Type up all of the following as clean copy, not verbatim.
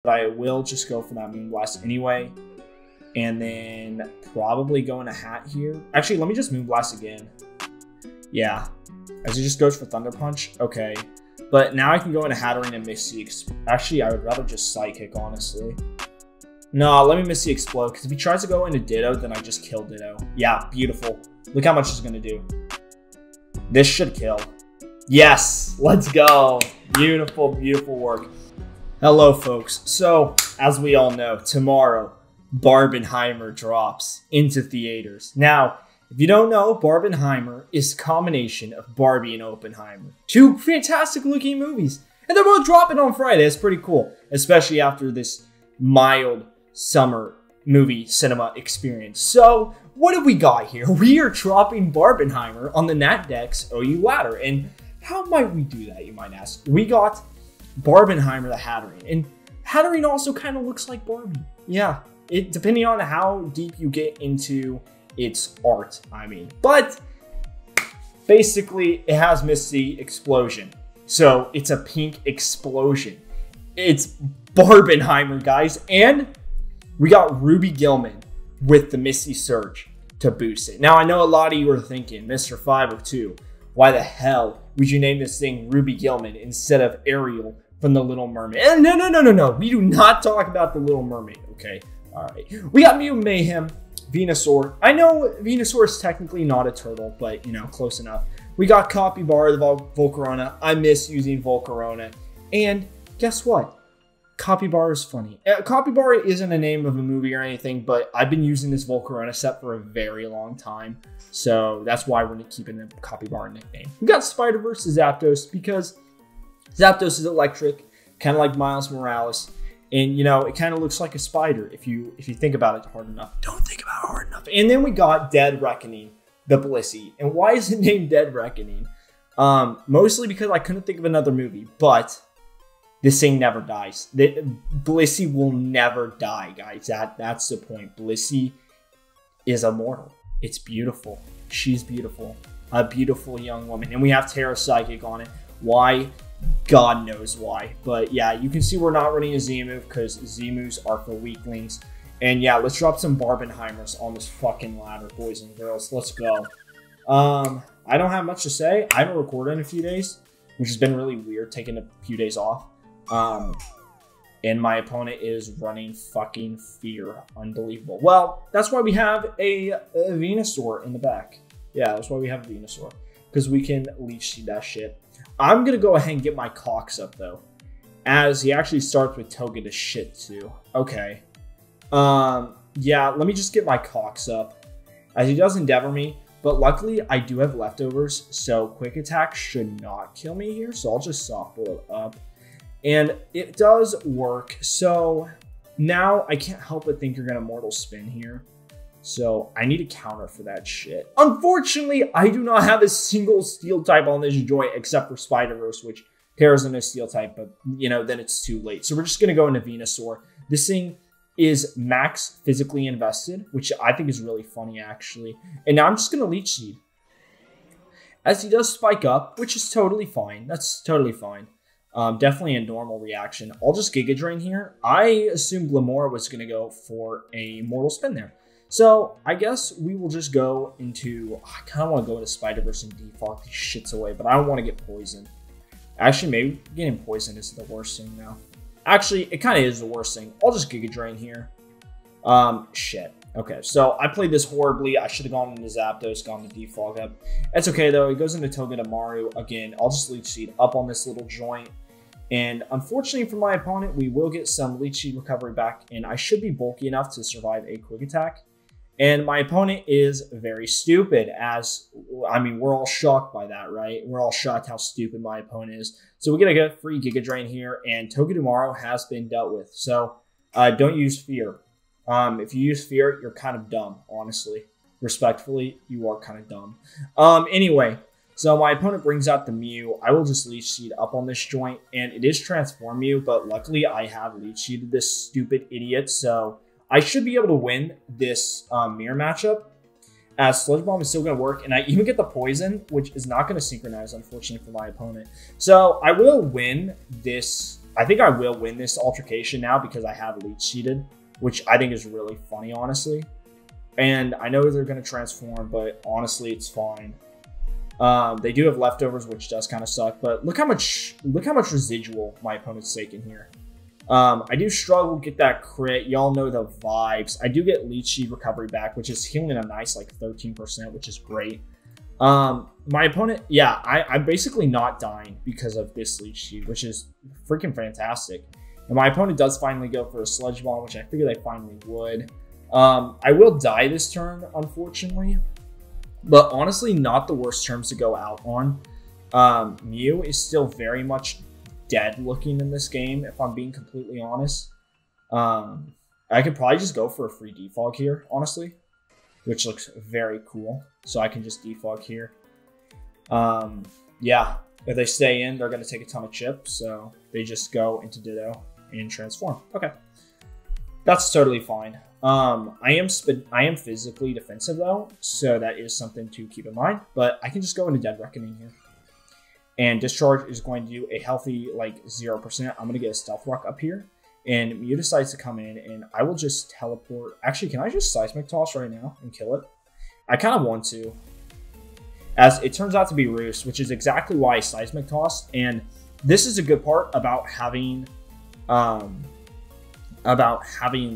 but I will just go for that Moonblast anyway. And then probably go in a hat here. Actually, let me just Moonblast again. Yeah, as he just goes for Thunder Punch. Okay, but now I can go into Hatterene and Misty. Actually, I would rather just Psychic, honestly. No, let me Misty Explode, because if he tries to go into Ditto, then I just kill Ditto. Yeah, beautiful. Look how much it's going to do. This should kill. Yes, let's go. Beautiful, beautiful work. Hello, folks. So, as we all know, tomorrow, Barbenheimer drops into theaters. Now, if you don't know, Barbenheimer is a combination of Barbie and Oppenheimer. Two fantastic looking movies. And they're both dropping on Friday. It's pretty cool. Especially after this mild summer movie cinema experience. So, what have we got here? We are dropping Barbenheimer on the NatDex OU ladder. And how might we do that, you might ask? We got Barbenheimer the Hatterene. And Hatterene also kind of looks like Barbie. Yeah, depending on how deep you get into its art, I mean. But basically, it has Misty Explosion. So it's a pink explosion. It's Barbenheimer, guys. And we got Ruby Gillman with the Misty Surge to boost it. Now, I know a lot of you are thinking, Mr. 502, why the hell would you name this thing Ruby Gillman instead of Ariel from The Little Mermaid? And no. We do not talk about The Little Mermaid, okay? All right. We got Mutant Mayhem, Venasaur. I know Venasaur is technically not a turtle, but, you know, close enough. We got Capybara, the Volcarona. I miss using Volcarona. And guess what? Capybara is funny. Capybara isn't a name of a movie or anything, but I've been using this Volcarona set for a very long time. So that's why we're keeping the Capybara nickname. We got Spiderverse Zapdos because Zapdos is electric, kind of like Miles Morales. And, you know, it kind of looks like a spider if you think about it hard enough. Don't think about it hard enough. And then we got Dead Reckoning, the Blissey. And why is it named Dead Reckoning? Mostly because I couldn't think of another movie, but this thing never dies. Blissey will never die, guys. That's the point. Blissey is immortal. It's beautiful. She's beautiful. A beautiful young woman. And we have Tera Psychic on it. Why? God knows why. But yeah, you can see we're not running a Z-move because Z-moves are for weaklings. And yeah, let's drop some Barbenheimers on this fucking ladder, boys and girls. Let's go. I don't have much to say. I haven't recorded in a few days, which has been really weird, taking a few days off. And my opponent is running fucking Fear. Unbelievable. Well, that's why we have a Venusaur in the back. Yeah, that's why we have a Venusaur. Because we can leech seed that shit. I'm going to go ahead and get my Cox up, though. As he actually starts with Toga to shit, too. Okay. Yeah, let me just get my Cox up. As he does Endeavor me. But luckily, I do have leftovers. So Quick Attack should not kill me here. So I'll just softball it up. And it does work. So now I can't help but think you're going to Mortal Spin here. So I need a counter for that shit. Unfortunately, I do not have a single steel type on this joint except for Spiderverse, which Tera's in a steel type, but you know, then it's too late. So we're just going to go into Venusaur. This thing is max physically invested, which I think is really funny actually. And now I'm just going to Leech Seed. As he does spike up, which is totally fine. That's totally fine. Definitely a normal reaction. I'll just Giga Drain here. I assumed Glamora was going to go for a Mortal Spin there. So, I guess we will just go into... I kind of want to go into Spiderverse and default these shits away, but I don't want to get poisoned. Actually, maybe getting poisoned is the worst thing now. Actually, it kind of is the worst thing. I'll just Giga Drain here. Shit. Okay, so I played this horribly. I should have gone into Zapdos, gone to default up. It's okay, though. It goes into Togedemaru. Again, I'll just Leech Seed up on this little joint. And unfortunately for my opponent, we will get some Leech Seed recovery back, and I should be bulky enough to survive a Quick Attack. And my opponent is very stupid, as, I mean, we're all shocked by that, right? We're all shocked how stupid my opponent is. So we're going to get a free Giga Drain here, and Togedemaru has been dealt with. So don't use Fear. If you use Fear, you're kind of dumb, honestly. Respectfully, you are kind of dumb. Anyway, so my opponent brings out the Mew. I will just Leech Seed up on this joint, and it is Transform Mew, but luckily I have Leech Seeded this stupid idiot, so I should be able to win this mirror matchup, as Sludge Bomb is still going to work, and I even get the Poison, which is not going to synchronize, unfortunately, for my opponent. So I will win this. I think I will win this altercation now because I have leech seeded, which I think is really funny, honestly. And I know they're going to transform, but honestly, it's fine. They do have leftovers, which does kind of suck, but look how much residual my opponent's taking here. I do struggle to get that crit. Y'all know the vibes. I do get leech seed recovery back, which is healing a nice like 13%, which is great. My opponent, yeah, I'm basically not dying because of this leech seed, which is freaking fantastic. And my opponent does finally go for a sludge bomb, which I figured they finally would. I will die this turn, unfortunately, but honestly, not the worst terms to go out on. Mew is still very much dead looking in this game, if I'm being completely honest. I could probably just go for a free defog here, honestly, which looks very cool. So I can just defog here. Yeah, if they stay in, they're going to take a ton of chips, so they just go into Ditto and transform. Okay, that's totally fine. I am physically defensive though, so that is something to keep in mind. But I can just go into Dead Reckoning here. And Discharge is going to do a healthy, like, 0%. I'm going to get a Stealth Rock up here. And Mew decides to come in, and I will just teleport. Actually, can I just Seismic Toss right now and kill it? I kind of want to. As it turns out to be Roost, which is exactly why I Seismic Tossed. And this is a good part about having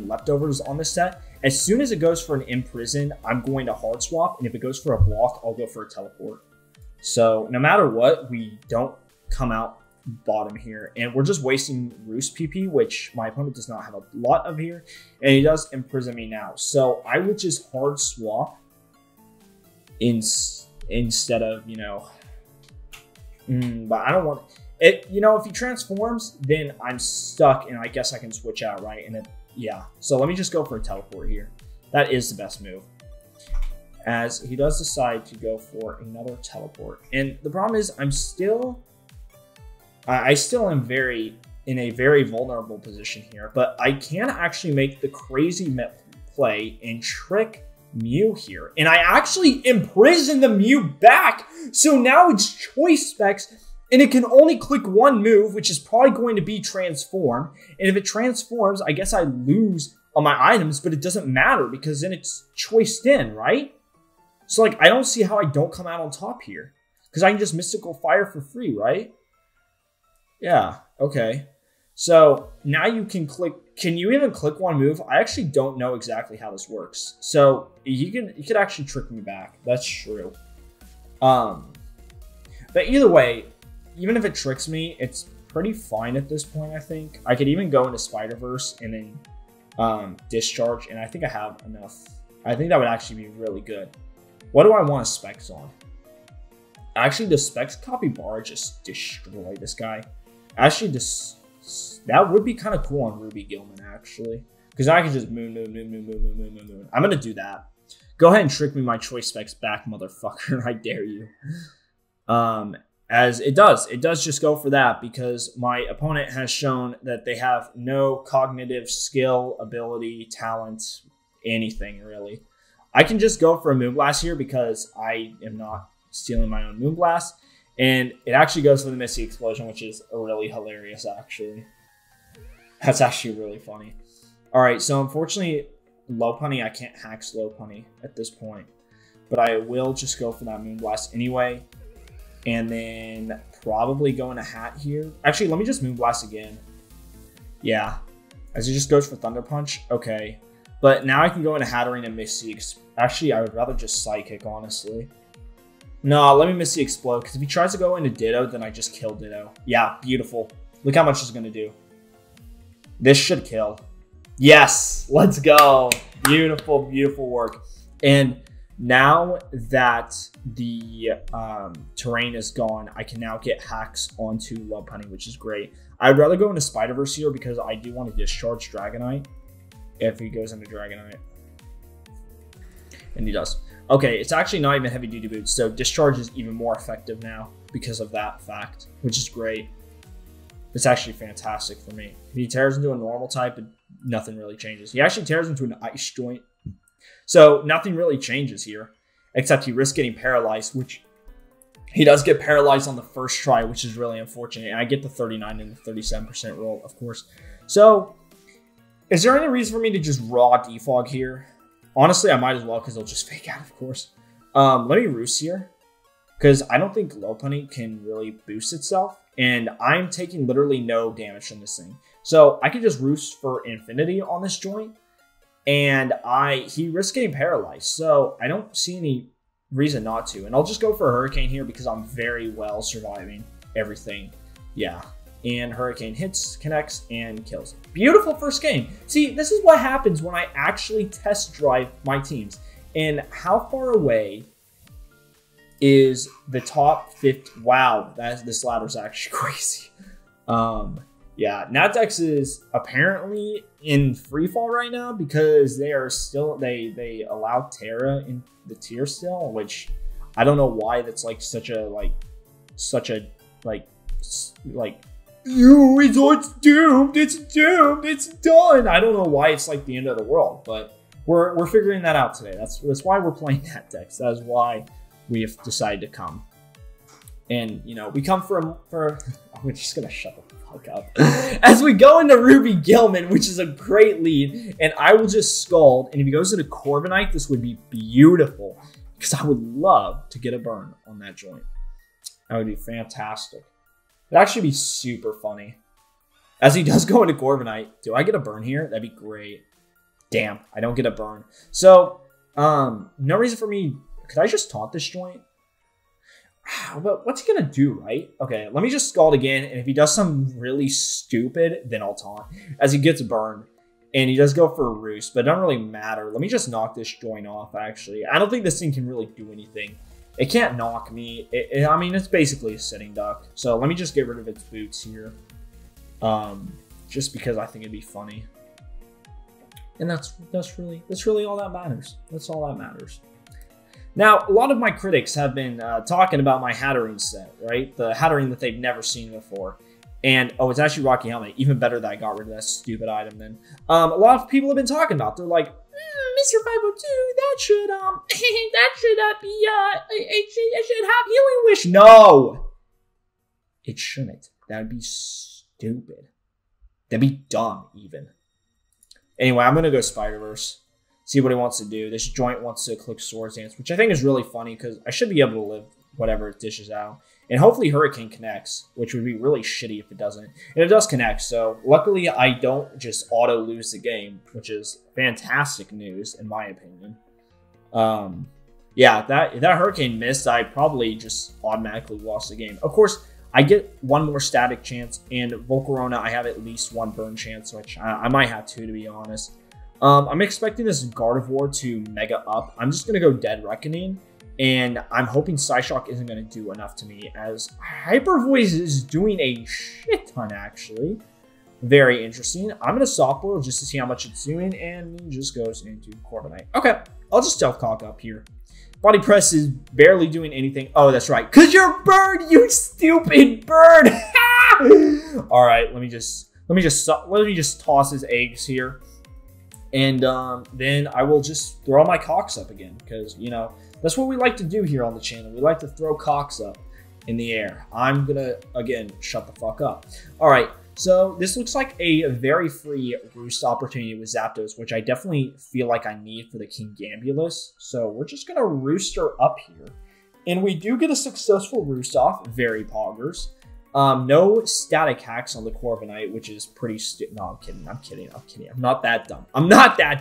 leftovers on this set. As soon as it goes for an Imprison, I'm going to Hard Swap. And if it goes for a block, I'll go for a Teleport. So no matter what, we don't come out bottom here. And we're just wasting Roost PP, which my opponent does not have a lot of here. And he does Imprison me now. So I would just Hard Swap instead of, you know... but I don't want... it. You know, if he transforms, then I'm stuck and I guess I can switch out, right? And then, yeah. So let me just go for a Teleport here. That is the best move. As he does decide to go for another Teleport. And the problem is I still am in a very vulnerable position here, but I can actually make the crazy play and trick Mew here. And I actually imprison the Mew back. So now it's choice specs and it can only click one move, which is probably going to be transform. And if it transforms, I guess I lose on my items, but it doesn't matter because then it's choiced in, right? So, like, I don't see how I don't come out on top here. Because I can just Mystical Fire for free, right? Yeah, okay. So, now you can click... Can you even click one move? I actually don't know exactly how this works. So, you could actually trick me back. That's true. But either way, even if it tricks me, it's pretty fine at this point, I think. I could even go into Spiderverse and then Discharge, and I think I have enough. I think that would actually be really good. What do I want to Specs on? Actually, the Specs Capybara just destroy this guy. Actually, that would be kind of cool on Ruby Gillman, actually. Because I can just moon. I'm going to do that. Go ahead and trick me my choice specs back, motherfucker. I dare you. As it does just go for that because my opponent has shown that they have no cognitive skill, ability, talent, anything really. I can just go for a Moonblast here because I am not stealing my own Moonblast. And it actually goes for the Misty Explosion, which is really hilarious, actually. That's actually really funny. Alright, so unfortunately, Lopunny, I can't hack Lopunny at this point. But I will just go for that Moonblast anyway. And then probably go in a hat here. Actually, let me just Moonblast again. Yeah. As it just goes for Thunder Punch. Okay. But now I can go into Hatterene and Misty. Actually, I would rather just Psychic, honestly. No, let me Misty Explode. Because if he tries to go into Ditto, then I just kill Ditto. Yeah, beautiful. Look how much it's going to do. This should kill. Yes, let's go. Beautiful, beautiful work. And now that the terrain is gone, I can now get hacks onto Lopunny, which is great. I'd rather go into Spiderverse here because I do want to discharge Dragonite if he goes into Dragonite. And he does. Okay, it's actually not even heavy duty boots, so discharge is even more effective now because of that fact, which is great. It's actually fantastic for me. If he tears into a normal type, nothing really changes. He actually tears into an ice joint. So nothing really changes here, except he risks getting paralyzed, which He does get paralyzed on the first try, which is really unfortunate. And I get the 39 and the 37% roll, of course. So, is there any reason for me to just raw defog here? Honestly, I might as well because it'll just fake out, of course. Let me roost here. Because I don't think Lopunny can really boost itself. And I'm taking literally no damage from this thing. So, I can just roost for infinity on this joint. And he risks getting paralyzed. So, I don't see any reason not to. And I'll just go for a Hurricane here because I'm very well surviving everything. Yeah. And Hurricane hits, connects, and kills. Beautiful first game. See, this is what happens when I actually test drive my teams. And how far away is the top 50? Wow, this ladder's actually crazy. Yeah, NatDex is apparently in free fall right now because they are still they allow Tera in the tier still, which I don't know why that's like such a it's doomed, it's done. I don't know why it's like the end of the world, but we're figuring that out today. That's why we're playing NatDex. That is why we have decided to come. And you know, we come for we're just gonna shut the fuck up. As we go into Ruby Gillman, which is a great lead, and I will just scald. And if he goes into Corviknight, this would be beautiful. Because I would love to get a burn on that joint. That would be fantastic. It'd actually be super funny. As he does go into Corviknight, do I get a burn here? That'd be great. Damn, I don't get a burn. So, no reason for me. Could I just taunt this joint? But what's he gonna do, right? Okay, let me just scald again, and if he does something really stupid, then I'll taunt. As he gets burned, and he does go for a roost, but it doesn't really matter. Let me just knock this joint off, actually. I don't think this thing can really do anything. It can't knock me. I mean, it's basically a sitting duck. So let me just get rid of its boots here. Just because I think it'd be funny. And that's really all that matters. That's all that matters. Now, a lot of my critics have been talking about my Hatterene set, right? The Hatterene that they've never seen before. And, oh, it's actually Rocky Helmet. Even better that I got rid of that stupid item then. A lot of people have been talking about. They're like, Mr. 502, that should it should have Healing Wish. No! It shouldn't. That would be stupid. That'd be dumb, even. Anyway, I'm going to go Spiderverse. See what he wants to do. This joint wants to click Swords Dance, which I think is really funny because I should be able to live whatever it dishes out. And hopefully Hurricane connects, which would be really shitty if it doesn't. And it does connect, so luckily I don't just auto-lose the game, which is fantastic news, in my opinion. Yeah, if that Hurricane missed, I probably just automatically lost the game. Of course, I get one more static chance, and Volcarona, I have at least one burn chance, which I might have two, to be honest. I'm expecting this Gardevoir to Mega Up. I'm just going to go Dead Reckoning, and I'm hoping Psyshock isn't going to do enough to me, as Hyper Voice is doing a shit ton, actually. Very interesting. I'm going to Soft Boil just to see how much it's doing, and it just goes into Corviknight. Okay, I'll just Stealth Cock up here. Body Press is barely doing anything. Oh, that's right. Because you're a bird, you stupid bird! Alright, let me just toss his eggs here. And then I will just throw my cocks up again. Because, you know, that's what we like to do here on the channel. We like to throw cocks up in the air. I'm going to, again, shut the fuck up. Alright, so this looks like a very free roost opportunity with Zapdos, which I definitely feel like I need for the King Gambulus. So we're just going to roost her up here. And we do get a successful roost off. Very poggers. No static hacks on the Corviknight, which is pretty no, I'm kidding. I'm not that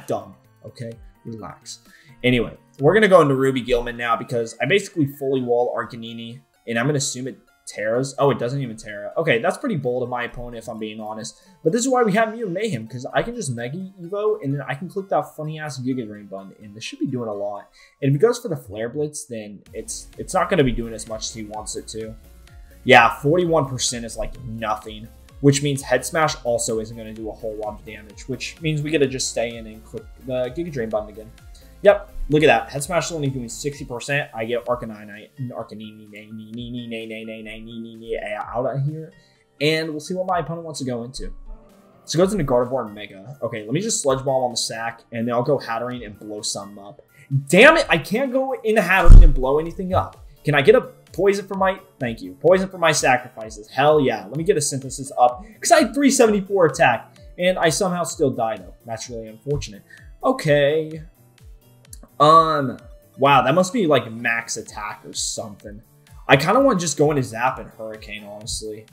dumb. Okay? Relax. Anyway, we're going to go into Ruby Gillman now because I basically fully wall Arcanini, and I'm going to assume it Tera's. Oh, it doesn't even Tera. Okay, that's pretty bold of my opponent, if I'm being honest. But this is why we have Mutant Mayhem, because I can just Mega Evo, and then I can click that funny-ass Giga Drain button, and this should be doing a lot. And if he goes for the Flare Blitz, then it's not going to be doing as much as he wants it to. Yeah, 41% is like nothing, which means Head Smash also isn't going to do a whole lot of damage, which means we got to just stay in and click the Giga Drain button again. Yep, look at that. Head Smash is only doing 60%. I get Arcanini out of here, and we'll see what my opponent wants to go into. So it goes into Gardevoir and Mega. Okay, let me just Sludge Bomb on the sack, and then I'll go Hatterene and blow something up. Damn it, I can't go into Hatterene and blow anything up. Can I get a Poison for my, thank you. Poison for my sacrifices. Hell yeah. Let me get a synthesis up because I had 374 attack and I somehow still died though. That's really unfortunate. Okay. Wow, that must be like max attack or something. I kind of want to just go into Zap and Hurricane, honestly,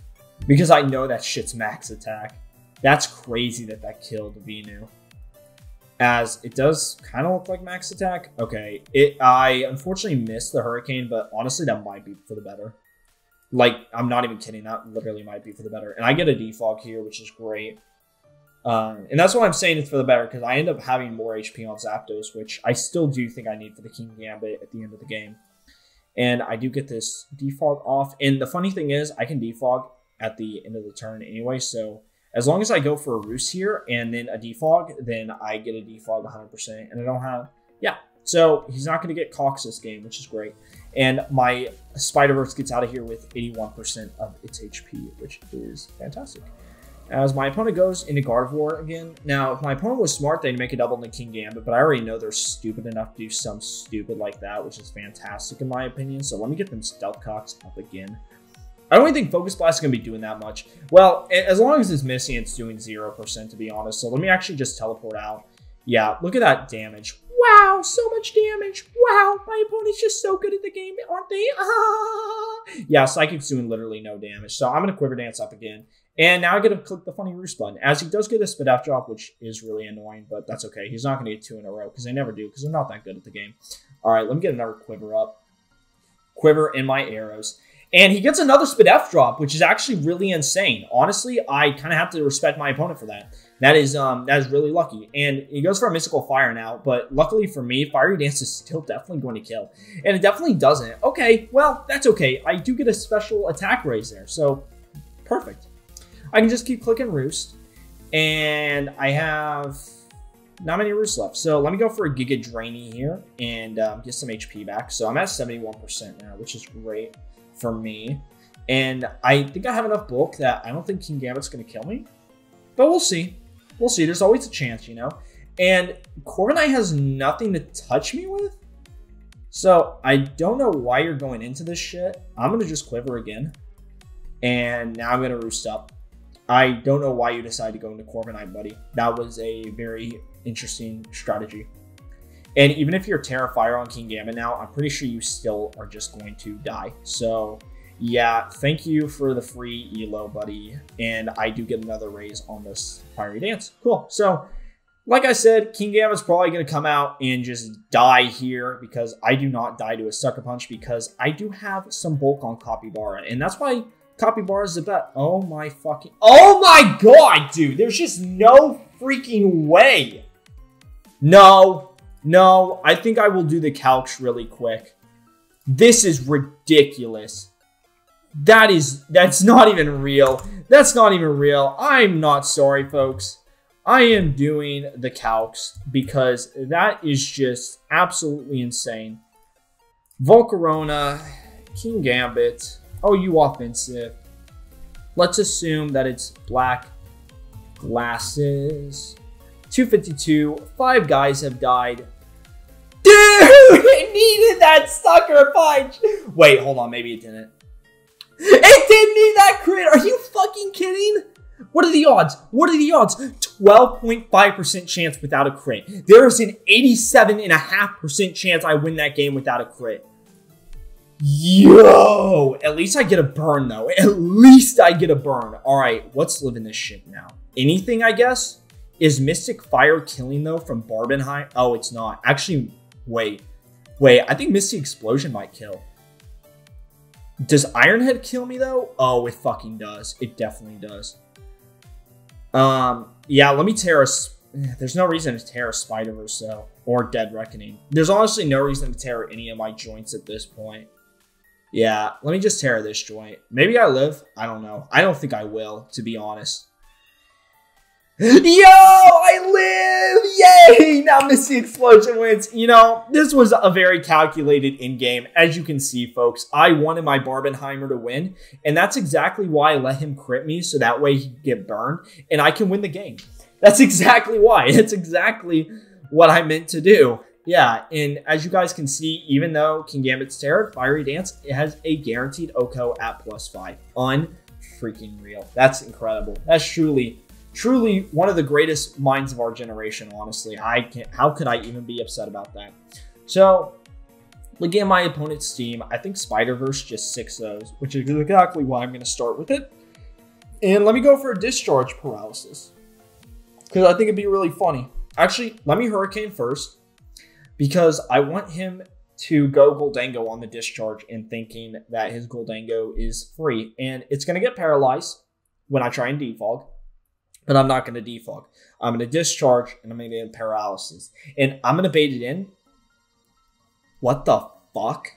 because I know that shit's max attack. That's crazy that that killed Venu. As it does kind of look like max attack. Okay, I unfortunately missed the Hurricane, but honestly, that might be for the better. Like, I'm not even kidding. That literally might be for the better. And I get a defog here, which is great. And that's why I'm saying it's for the better, because I end up having more HP on Zapdos, which I still do think I need for the King Gambit at the end of the game. And I do get this defog off. And the funny thing is, I can defog at the end of the turn anyway, so as long as I go for a Roost here and then a defog, then I get a defog 100%. And I don't have, yeah. So he's not going to get Cox this game, which is great. And my Spiderverse gets out of here with 81% of its HP, which is fantastic. As my opponent goes into Gardevoir again. Now, if my opponent was smart, they'd make a double in the King Gambit, but I already know they're stupid enough to do something stupid like that, which is fantastic in my opinion. So let me get them Stealth Cox up again. I don't even think Focus Blast is going to be doing that much. Well, as long as it's missing, it's doing 0%, to be honest. So let me actually just teleport out. Yeah, look at that damage. Wow, so much damage. Wow, my opponent's just so good at the game, aren't they? Ah! Yeah, Psychic's doing literally no damage. So I'm going to Quiver Dance up again. And now I get to click the funny Roost button, as he does get a Spadaf drop, which is really annoying, but that's okay. He's not going to get 2 in a row, because they never do, because they're not that good at the game. All right, let me get another Quiver up. Quiver in my arrows. And he gets another Spadaf drop, which is actually really insane. Honestly, I kind of have to respect my opponent for that. That is really lucky. And he goes for a Mystical Fire now, but luckily for me, Fiery Dance is still definitely going to kill. And it definitely doesn't. Okay, well, that's okay. I do get a special attack raise there, so perfect. I can just keep clicking Roost, and I have not many Roosts left. So let me go for a Giga Drainy here and get some HP back. So I'm at 71% now, which is great for me. And I think I have enough bulk that I don't think King Gambit's going to kill me. But we'll see. We'll see. There's always a chance, you know. And Corviknight has nothing to touch me with. So I don't know why you're going into this shit. I'm going to just Quiver again. And now I'm going to Roost up. I don't know why you decided to go into Corviknight, buddy. That was a very interesting strategy. And even if you're Tera Fire on King Gambit now, I'm pretty sure you still are just going to die. So, yeah, thank you for the free ELO, buddy. And I do get another raise on this Fiery Dance. Cool. So, like I said, King Gambit's probably going to come out and just die here because I do not die to a Sucker Punch because I do have some bulk on Capybara. And that's why Capybara's the bet. Oh my fucking... Oh my god, dude! There's just no freaking way! No. No. I think I will do the Calcs really quick. This is ridiculous. That's not even real. That's not even real. I'm not sorry, folks. I am doing the Calcs because that is just absolutely insane. Volcarona, King Gambit... OU offensive. Let's assume that it's black glasses. 252. 5 guys have died. Dude, it needed that Sucker Punch. Wait, hold on. Maybe it didn't. It didn't need that crit. Are you fucking kidding? What are the odds? What are the odds? 12.5% chance without a crit. There is an 87.5% chance I win that game without a crit. Yo! At least I get a burn, though. At least I get a burn. Alright, let's live in this shit now. Anything, I guess? Is Mystic Fire killing, though, from Barbenheimer? Oh, it's not. Actually, wait. Wait, I think Misty Explosion might kill. Does Ironhead kill me, though? Oh, it fucking does. It definitely does. Yeah, let me Tera... There's no reason to Tera Spiderverse, though. Or Dead Reckoning. There's honestly no reason to Tera any of my joints at this point. Yeah, let me just Tera this joint. Maybe I live. I don't know. I don't think I will, to be honest. Yo, I live! Yay! Now Misty Explosion wins. You know, this was a very calculated in-game. As you can see, folks, I wanted my Barbenheimer to win. And that's exactly why I let him crit me, so that way he can get burned. And I can win the game. That's exactly why. That's exactly what I meant to do. Yeah, and as you guys can see, even though King Gambit's Tera, Fiery Dance, it has a guaranteed OHKO at +5. Unfreaking real. That's incredible. That's truly one of the greatest minds of our generation, honestly. How could I even be upset about that? So, looking at my opponent's team, I think Spiderverse just 6 those, which is exactly why I'm going to start with it. And let me go for a Discharge Paralysis, because I think it'd be really funny. Actually, let me Hurricane first, because I want him to go Goldango on the Discharge and thinking that his Goldango is free. And it's going to get paralyzed when I try and defog, but I'm not going to defog. I'm going to Discharge, and I'm going to get Paralysis. And I'm going to bait it in. What the fuck?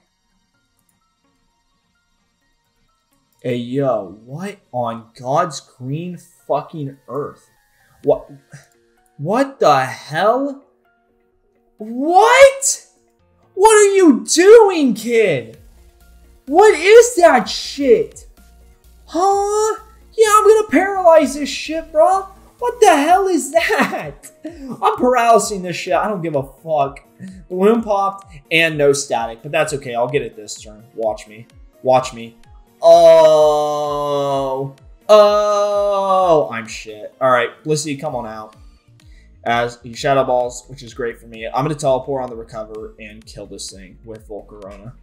Hey, yo, what on God's green fucking earth? What the hell? What? What are you doing, kid? What is that shit? Huh? Yeah, I'm gonna paralyze this shit, bro. What the hell is that? I'm paralysing this shit. I don't give a fuck. Balloon popped and no static, but that's okay. I'll get it this turn. Watch me. Watch me. Oh, I'm shit. All right, Blissey, come on out. As he Shadow Balls, which is great for me. I'm going to Teleport on the Recover and kill this thing with Volcarona.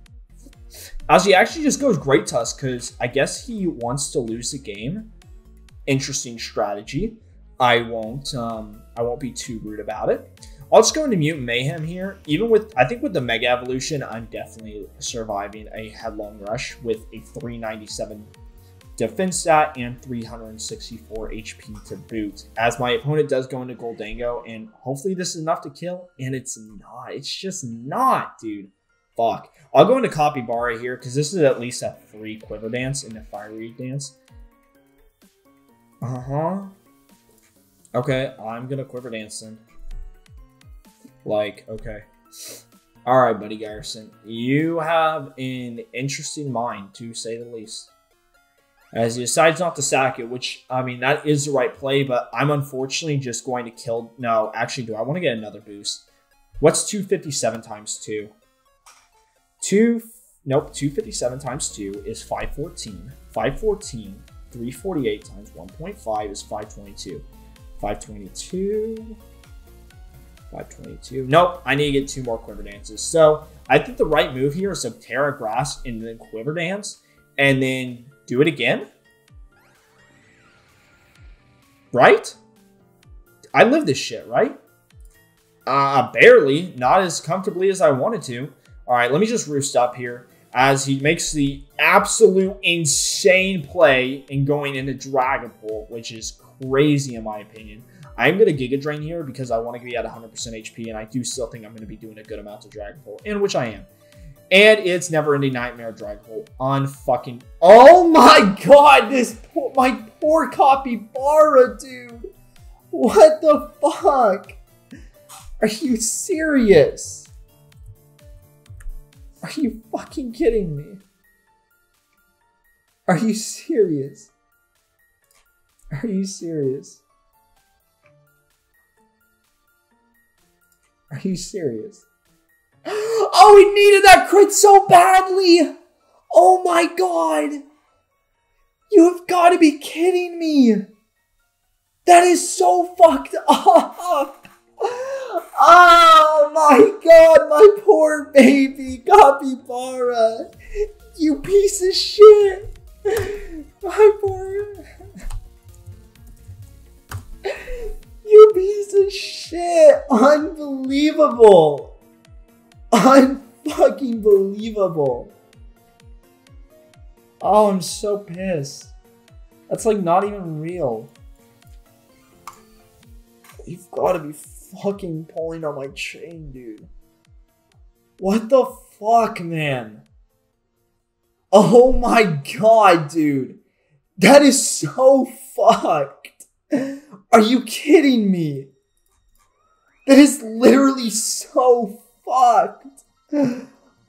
As he actually just goes Great Tusk, because I guess he wants to lose the game. Interesting strategy. I won't be too rude about it. I'll just go into Mutant Mayhem here. Even with, I think with the Mega Evolution, I'm definitely surviving a Headlong Rush with a 397 defense stat and 364 HP to boot. As my opponent does go into Goldango, and hopefully this is enough to kill, and it's not. It's just not, dude. Fuck. I'll go into Capybara here, because this is at least a free Quiver Dance and a Fiery Dance. Okay, I'm gonna Quiver Dance then. Like, okay. Alright, buddy Garrison. You have an interesting mind, to say the least. As he decides not to sack it, which, I mean, that is the right play, but I'm unfortunately just going to kill... No, actually, do I want to get another boost? What's 257 times 2? Nope, 257 times 2 is 514. 514, 348 times 1.5 is 522. 522... 522. Nope, I need to get 2 more Quiver Dances. So, I think the right move here is to Tera Grass and then Quiver Dance, and then do it again? Right? I live this shit, right? Barely. Not as comfortably as I wanted to. Alright, let me just roost up here as he makes the absolute insane play in going into Dragon Pole, which is crazy in my opinion. I'm going to Giga Drain here because I want to be at 100% HP, and I do still think I'm going to be doing a good amount of Dragon Pole, in which I am. And it's Never Ending Nightmare Dragon Pole. Unfucking... Oh my god! My poor Capybara, dude! What the fuck? Are you serious? Are you fucking kidding me? Are you serious? Are you serious? Are you serious? Oh, we needed that crit so badly! Oh my god! You have got to be kidding me! That is so fucked up! Oh my god, my poor baby Capybara! You piece of shit! My poor... You piece of shit! Unbelievable! Unfucking believable! Oh, I'm so pissed. That's like not even real. You've got to be fucking pulling on my chain, dude. What the fuck, man? Oh my god, dude. That is so fucked. Are you kidding me? That is literally so fucked.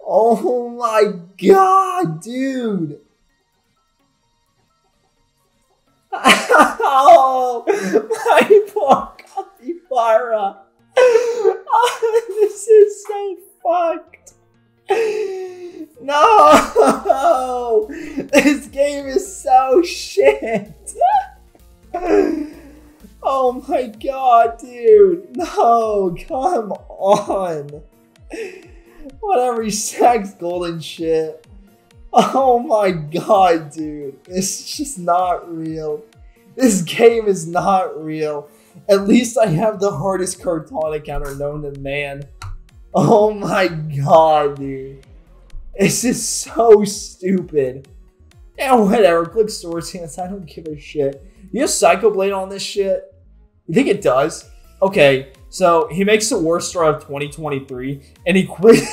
Oh my god, dude. Oh, my poor Capybara. This is so fucked. No! This game is so shit. Oh my god, dude. No, come on. Whatever, he stacks golden shit. Oh my god, dude. This is just not real. This game is not real. At least I have the hardest Kartana counter known to man. Oh my god, dude. This is so stupid. Yeah, whatever. Click Source Hands. I don't give a shit. You have Psycho Blade on this shit? You think it does? Okay, so he makes the worst start of 2023, and he quit.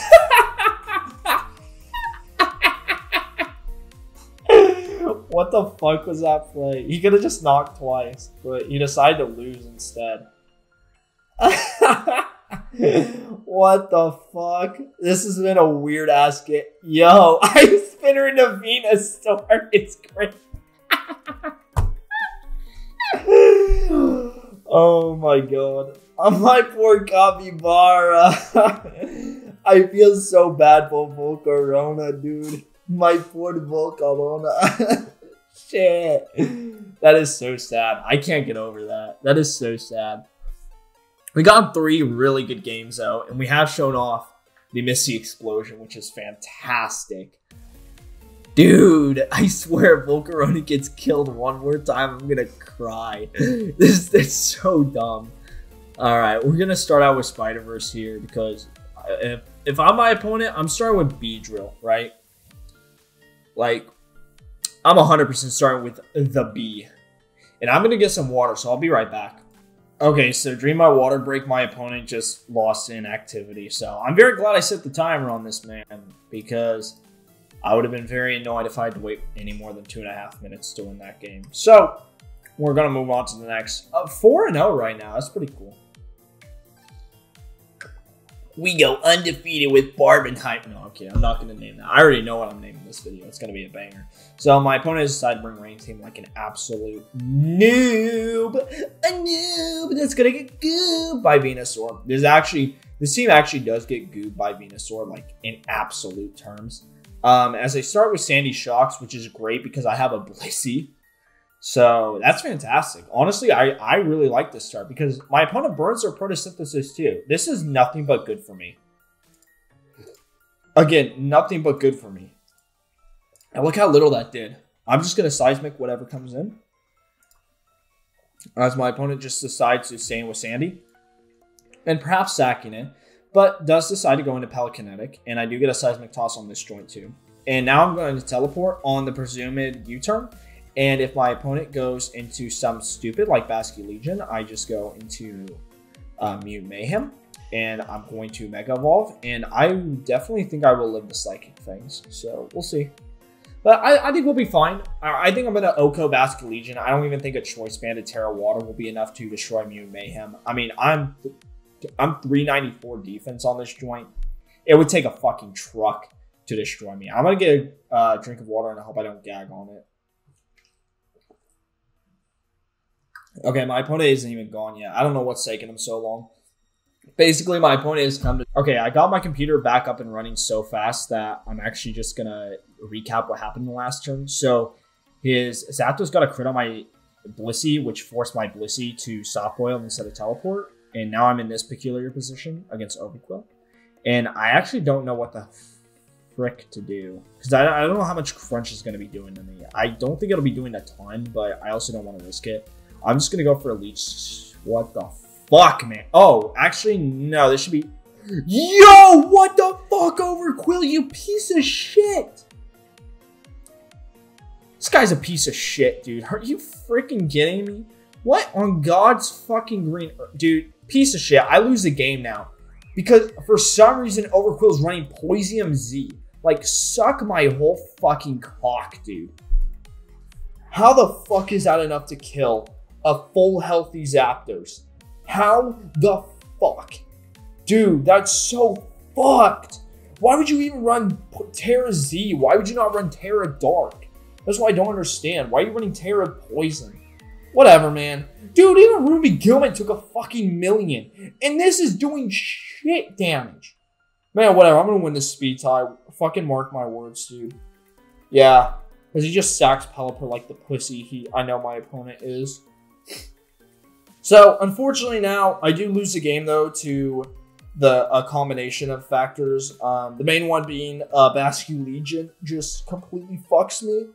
What the fuck was that play? He could have just knocked twice, but he decided to lose instead. What the fuck? This has been a weird ass game. Yo, I spinner into Venusaur. It's great. Oh my god. My poor Capybara. I feel so bad for Volcarona, dude. My poor Volcarona. Shit. That is so sad. I can't get over that. That is so sad. We got 3 really good games though, and we have shown off the Misty Explosion, which is fantastic. Dude, I swear if Volcarona gets killed one more time, I'm gonna cry. This is so dumb. Alright, we're gonna start out with Spiderverse here because if I'm my opponent, I'm starting with B-Drill, right? Like, I'm 100% starting with the B. And I'm gonna get some water, so I'll be right back. Okay, so during my water break, my opponent just lost in activity. So I'm very glad I set the timer on this man because I would have been very annoyed if I had to wait any more than 2.5 minutes to win that game. So we're going to move on to the next. 4-0 right now. That's pretty cool. We go undefeated with Barbenheimer. No, okay, I'm not going to name that. I already know what I'm naming this video. It's going to be a banger. So my opponent has decided to bring Rain Team like an absolute noob. A noob that's going to get goobed by Venasaur. This team actually does get goobed by Venasaur, like in absolute terms. As I start with Sandy Shocks, which is great because I have a Blissey. So that's fantastic. Honestly, I really like this start because my opponent burns their photosynthesis too. This is nothing but good for me. Again, nothing but good for me. And look how little that did. I'm just going to seismic whatever comes in. As my opponent just decides to stay in with Sandy. And perhaps sacking it. But does decide to go into Pelicanetic. And I do get a seismic toss on this joint too. And now I'm going to teleport on the presumed U-turn. And if my opponent goes into some stupid like Basque Legion, I just go into Mutant Mayhem. And I'm going to Mega Evolve. And I definitely think I will live the Psychic things. So we'll see. But I think we'll be fine. I think I'm going to Oko Basque Legion. I don't even think a Choice Banded Tera Water will be enough to destroy Mutant Mayhem. I mean, I'm 394 defense on this joint. It would take a fucking truck to destroy me. I'm going to get a drink of water and I hope I don't gag on it. Okay, my opponent isn't even gone yet. I don't know what's taking him so long. Basically, my opponent has come to... Okay, I got my computer back up and running so fast that I'm actually just going to recap what happened in the last turn. So, his Zapdos got a crit on my Blissey, which forced my Blissey to soft boil instead of teleport. And now I'm in this peculiar position against Overquill. And I actually don't know what the frick to do. Because I don't know how much Crunch is going to be doing to me. I don't think it'll be doing a ton, but I also don't want to risk it. I'm just going to go for a Leech. What the fuck, man? Oh, actually, no. This should be... Yo, what the fuck, Overquill, you piece of shit. This guy's a piece of shit, dude. Are you freaking kidding me? What on God's fucking green... Dude, piece of shit. I lose the game now. Because for some reason, Overquill's running Poisium Z. Like, suck my whole fucking cock, dude. How the fuck is that enough to kill a full healthy Zapdos? How the fuck? Dude, that's so fucked. Why would you even run Tera Z? Why would you not run Tera Dark? That's what I don't understand. Why are you running Tera Poison? Whatever, man. Dude, even Ruby Gillman took a fucking million. And this is doing shit damage. Man, whatever. I'm going to win this speed tie. Fucking mark my words, dude. Yeah. Because he just sacks Pelipper like the pussy I know my opponent is. So, unfortunately now, I do lose the game, though, to a combination of factors. The main one being Basque Legion just completely fucks me.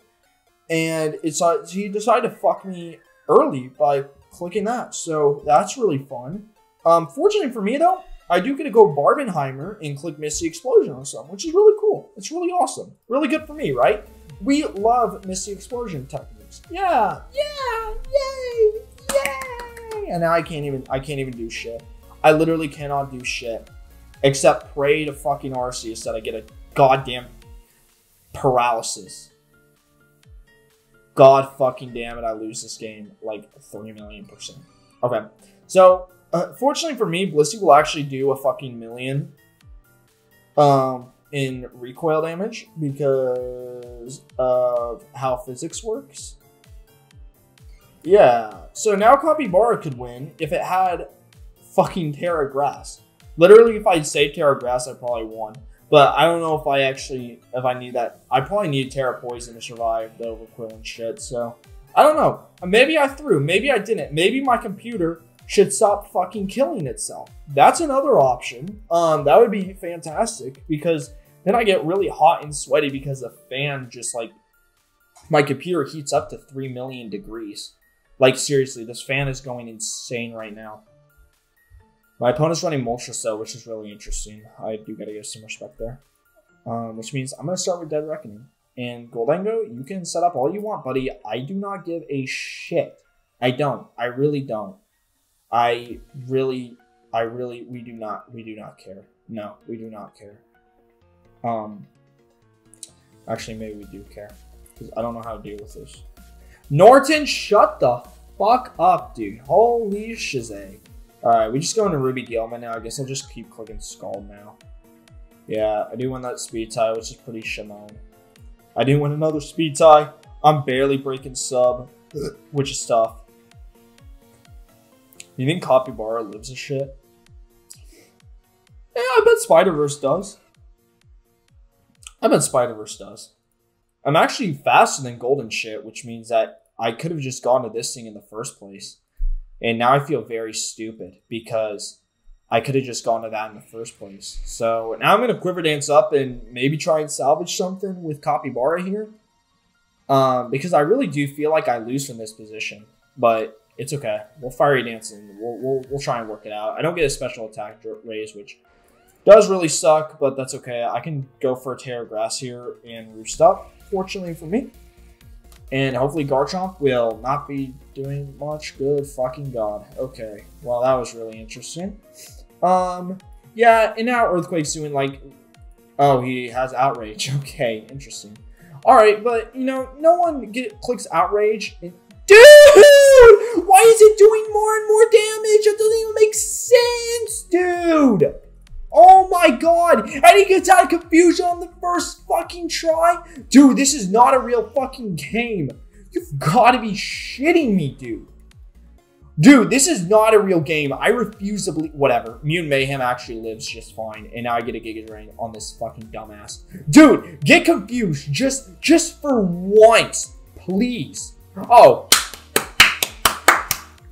And he decided to fuck me early by clicking that. So, that's really fun. Fortunately for me, though, I do get to go Barbenheimer and click Misty Explosion on some, which is really cool. It's really awesome. Really good for me, right? We love Misty Explosion techniques. Yeah, yeah, yay, yay! And now I can't even do shit. I literally cannot do shit except pray to fucking Arceus that I get a goddamn paralysis. God fucking damn it, I lose this game like 3,000,000%. Okay, so fortunately for me, Blissey will actually do a fucking million in recoil damage because of how physics works. Yeah, so now Capybara could win if it had fucking Tera Grass. Literally, if I saved Tera Grass, I probably won. But I don't know if I need that. I probably need Tera Poison to survive the overkill and shit, so I don't know. Maybe I threw, maybe I didn't. Maybe my computer should stop fucking killing itself. That's another option. That would be fantastic because then I get really hot and sweaty because the fan just like, my computer heats up to 3,000,000 degrees. Like seriously, this fan is going insane right now. My opponent's running Moltres, which is really interesting. I do gotta give some respect there. Which means I'm gonna start with Dead Reckoning. And Goldango, you can set up all you want, buddy. I do not give a shit. I don't. I really don't. We do not care. No, we do not care. Actually, maybe we do care. Because I don't know how to deal with this. Norton, shut the fuck up, dude. Holy shizay. Alright, we just go into Ruby Gillman now. I guess I'll just keep clicking Scald now. Yeah, I do win that speed tie, which is pretty Shimon. I do win another speed tie. I'm barely breaking sub, which is tough. You think Capybara lives a shit? Yeah, I bet Spiderverse does. I bet Spiderverse does. I'm actually faster than Golden shit, which means that I could have just gone to this thing in the first place. And now I feel very stupid because I could have just gone to that in the first place. So now I'm going to Quiver Dance up and maybe try and salvage something with Capybara here. Because I really do feel like I lose from this position. But it's okay. We'll Fiery Dance and we'll try and work it out. I don't get a special attack raise, which does really suck, but that's okay. I can go for a Tera Grass here and Roost up, fortunately for me. And hopefully Garchomp will not be doing much. Good fucking god. Okay. Well, that was really interesting. Yeah, and now Earthquake's doing like... Oh, he has Outrage. Okay, interesting. Alright, but, you know, no one clicks Outrage. And... Dude! Why is it doing more and more damage? That doesn't even make sense, dude! Oh my god! And he gets out of confusion on the first fucking try? Dude, this is not a real fucking game. You've got to be shitting me, dude. Dude, this is not a real game. I refuse to believe... Whatever. Mutant Mayhem actually lives just fine. And now I get a Giga Drain on this fucking dumbass. Dude, get confused. Just for once. Please. Oh.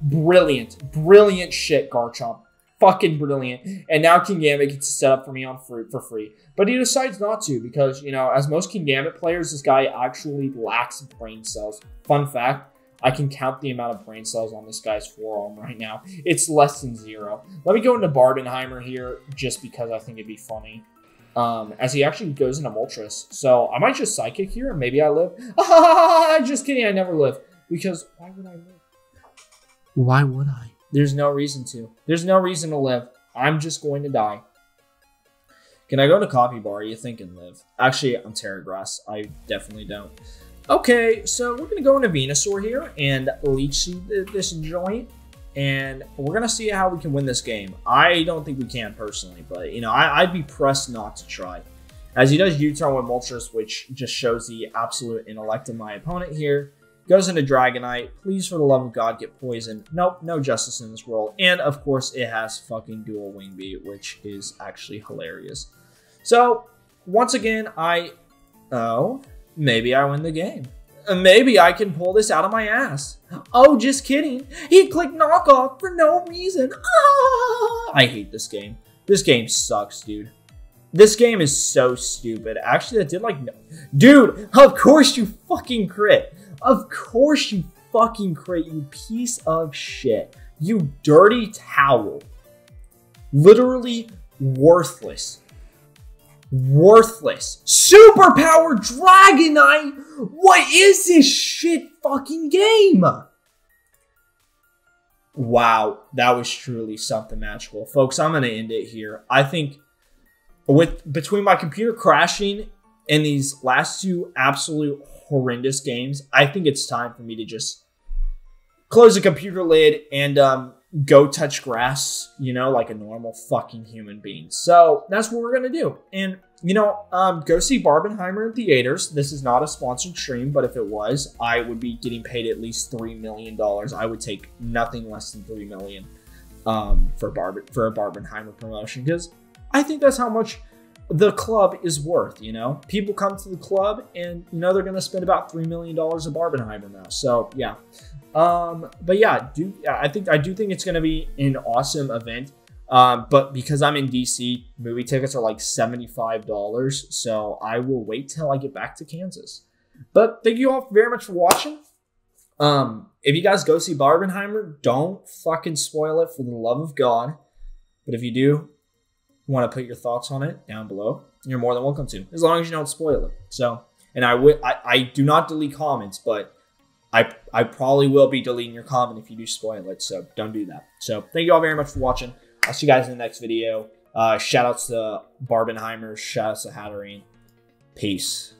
Brilliant. Brilliant shit, Garchomp. Fucking brilliant. And now King Gambit gets to set up for me for free. But he decides not to because, you know, as most King Gambit players, this guy actually lacks brain cells. Fun fact, I can count the amount of brain cells on this guy's forearm right now. It's less than 0. Let me go into Barbenheimer here just because I think it'd be funny. As he actually goes into Moltres. So I might just Psychic here and maybe I live. Just kidding, I never live. Because why would I live? Why would I? There's no reason to. There's no reason to live. I'm just going to die. Can I go to Capybara? You think and live? Actually, I'm Tera Grass. I definitely don't. Okay, so we're going to go into Venusaur here and Leech Seed this joint. And we're going to see how we can win this game. I don't think we can personally, but, you know, I'd be pressed not to try. As he does U-turn with Moltres, which just shows the absolute intellect of my opponent here. Goes into Dragonite. Please, for the love of God, get poisoned. Nope, no justice in this world. And, of course, it has fucking dual wing beat, which is actually hilarious. So, once again, oh, maybe I win the game. Maybe I can pull this out of my ass. Oh, just kidding. He clicked knockoff for no reason. Ah! I hate this game. This game sucks, dude. This game is so stupid. Actually, that did like no. Dude, of course you fucking crit. Of course you fucking crit, you piece of shit. You dirty towel. Literally worthless. Worthless. Superpower Dragonite? What is this shit fucking game? Wow, that was truly something magical. Folks, I'm going to end it here. I think between my computer crashing and these last two absolute horrendous games, I think it's time for me to just close the computer lid and go touch grass, you know, like a normal fucking human being. So that's what we're going to do. And, you know, go see Barbenheimer in theaters. This is not a sponsored stream, but if it was, I would be getting paid at least $3 million. I would take nothing less than $3 million for a Barbenheimer promotion, because I think that's how much the club is worth, you know? People come to the club and, you know, they're going to spend about $3 million at Barbenheimer now. So, yeah. But yeah, I do think it's going to be an awesome event. But because I'm in DC, movie tickets are like $75. So I will wait till I get back to Kansas. But thank you all very much for watching. If you guys go see Barbenheimer, don't fucking spoil it for the love of God. But if you do want to put your thoughts on it down below, you're more than welcome to, as long as you don't spoil it. So, and I do not delete comments, but I probably will be deleting your comment if you do spoil it, so don't do that. So thank you all very much for watching. I'll see you guys in the next video. Shout outs to Barbenheimer, shout outs to Hatterene. Peace.